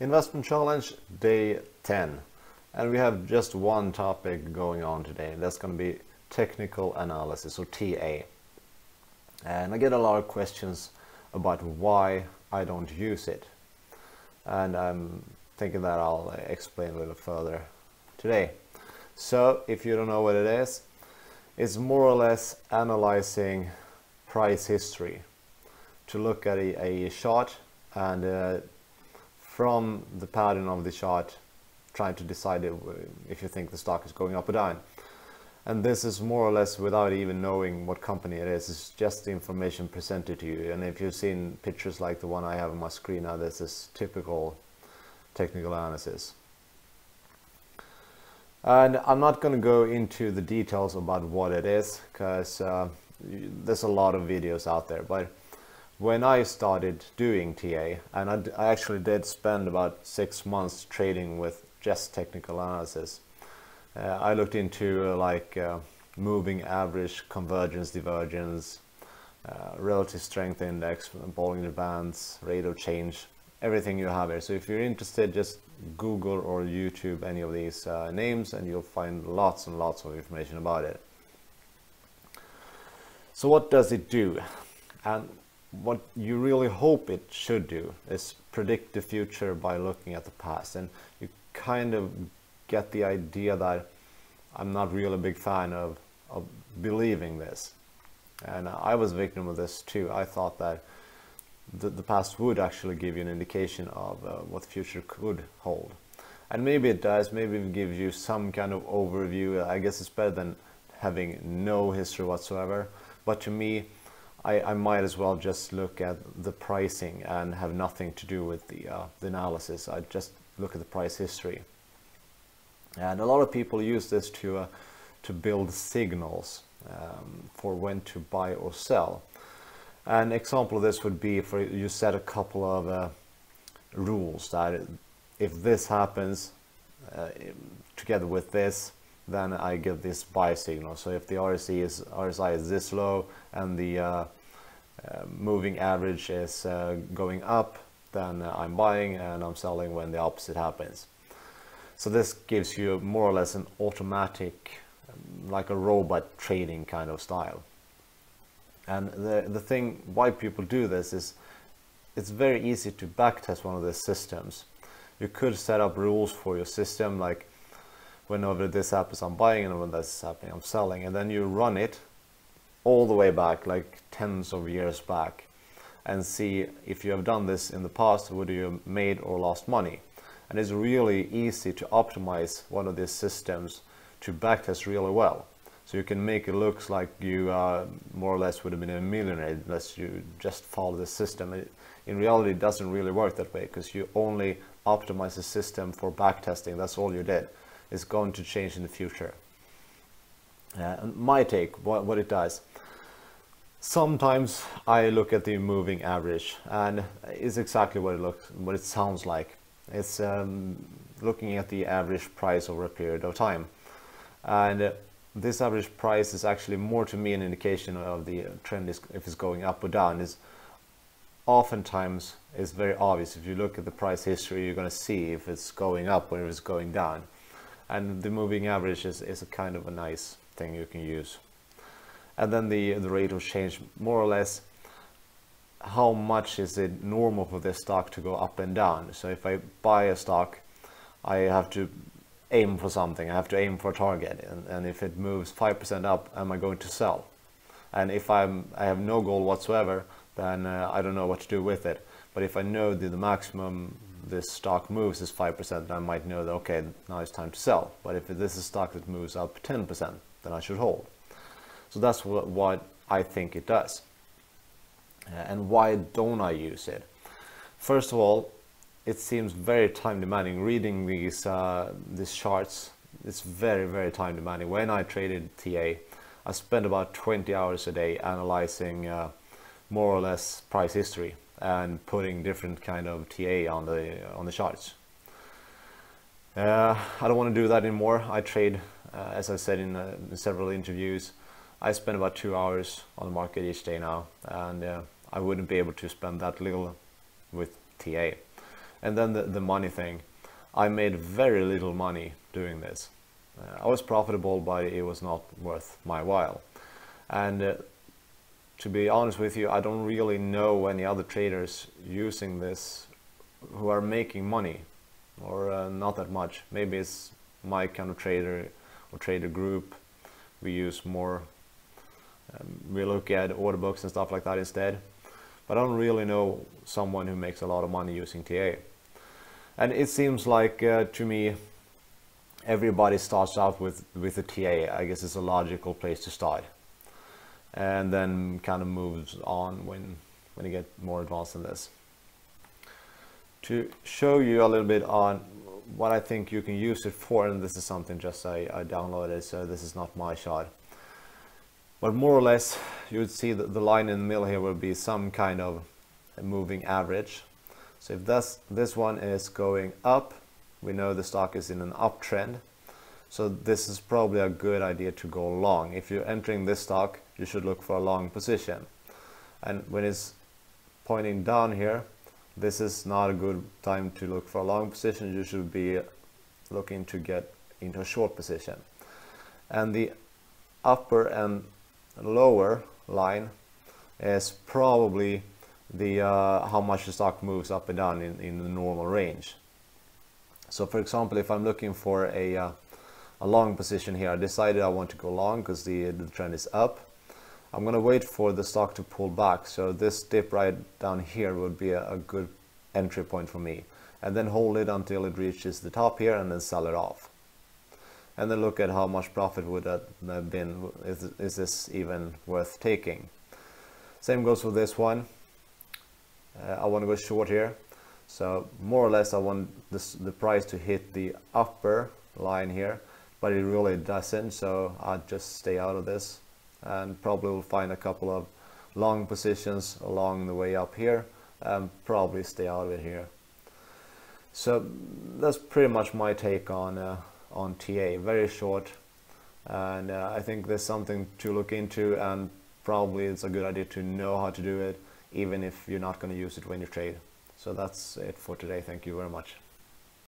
Investment Challenge Day 10, and we have just one topic going on today, and that's going to be technical analysis, or TA. And I get a lot of questions about why I don't use it, and I'm thinking that I'll explain a little further today. So if you don't know what it is, it's more or less analyzing price history to look at a chart and from the pattern of the chart trying to decide if you think the stock is going up or down. And this is more or less without even knowing what company it is. It's just the information presented to you. And if you've seen pictures like the one I have on my screen now, this is typical technical analysis. And I'm not going to go into the details about what it is, because there's a lot of videos out there. But when I started doing TA, and I actually did spend about 6 months trading with just technical analysis, I looked into moving average, convergence, divergence, relative strength index, Bollinger Bands, rate of change, everything you have here. So if you're interested, just Google or YouTube any of these names and you'll find lots and lots of information about it. So what does it do? And what you really hope it should do is predict the future by looking at the past. And you kind of get the idea that I'm not really a big fan of believing this. And I was a victim of this too. I thought that the past would actually give you an indication of what the future could hold. And maybe it does, maybe it gives you some kind of overview. I guess it's better than having no history whatsoever. But to me, I might as well just look at the pricing and have nothing to do with the analysis. I just look at the price history. And a lot of people use this to build signals for when to buy or sell. An example of this would be for you set a couple of rules that if this happens together with this, then I get this buy signal. So if the RSI is this low and the moving average is going up, then I'm buying, and I'm selling when the opposite happens. So this gives you more or less an automatic, like a robot trading kind of style. And the thing why people do this is it's very easy to backtest one of these systems. You could set up rules for your system, like whenever this happens I'm buying and when this is happening I'm selling, and then you run it all the way back, like tens of years back, and see if you have done this in the past, would you have made or lost money. And it's really easy to optimize one of these systems to backtest really well. So you can make it look like you more or less would have been a millionaire unless you just follow the system. In reality, it doesn't really work that way, because you only optimize the system for backtesting. That's all you did. It's going to change in the future. And my take, what it does. Sometimes I look at the moving average, and it's exactly what it sounds like. It's looking at the average price over a period of time. And this average price is actually more to me an indication of the trend, if it's going up or down. Is oftentimes it's very obvious. If you look at the price history, you're going to see if it's going up or if it's going down. And the moving average is a kind of a nice thing you can use. And then the rate of change, more or less, how much is it normal for this stock to go up and down. So if I buy a stock, I have to aim for something. I have to aim for a target, and if it moves 5% up, am I going to sell? And if I have no goal whatsoever, then I don't know what to do with it. But if I know that the maximum this stock moves is 5%, then I might know that, okay, now it's time to sell. But if this is a stock that moves up 10%, then I should hold. So that's what I think it does. And why don't I use it? First of all, it seems very time demanding. Reading these charts, it's very, very time demanding. When I traded TA, I spent about 20 hours a day analyzing more or less price history and putting different kind of TA on the charts. I don't want to do that anymore. I trade, as I said in several interviews, I spend about 2 hours on the market each day now, and I wouldn't be able to spend that little with TA. And then the money thing. I made very little money doing this. I was profitable, but it was not worth my while. And to be honest with you, I don't really know any other traders using this who are making money, or not that much. Maybe it's my kind of trader or trader group. We use more, we look at order books and stuff like that instead. But I don't really know someone who makes a lot of money using TA. And it seems like, to me, everybody starts out with a TA. I guess it's a logical place to start. And then kind of moves on when you get more advanced in this. To show you a little bit on what I think you can use it for, and this is something just I downloaded, so this is not my chart. But more or less, you would see that the line in the middle here will be some kind of a moving average. So if this one is going up, we know the stock is in an uptrend. So this is probably a good idea to go long. If you're entering this stock, you should look for a long position. And when it's pointing down here, this is not a good time to look for a long position. You should be looking to get into a short position. And the upper and lower line is probably the how much the stock moves up and down in the normal range. So for example, if I'm looking for a long position here, I decided I want to go long because the trend is up. I'm going to wait for the stock to pull back, so this dip right down here would be a good entry point for me, and then hold it until it reaches the top here and then sell it off. And then look at how much profit would that have been. Is this even worth taking? Same goes for this one. I want to go short here, so more or less I want the price to hit the upper line here, but it really doesn't, so I'll just stay out of this and probably will find a couple of long positions along the way up here and probably stay out of it here. So that's pretty much my take on TA. Very short, and I think there's something to look into, and probably it's a good idea to know how to do it even if you're not going to use it when you trade. So that's it for today. Thank you very much.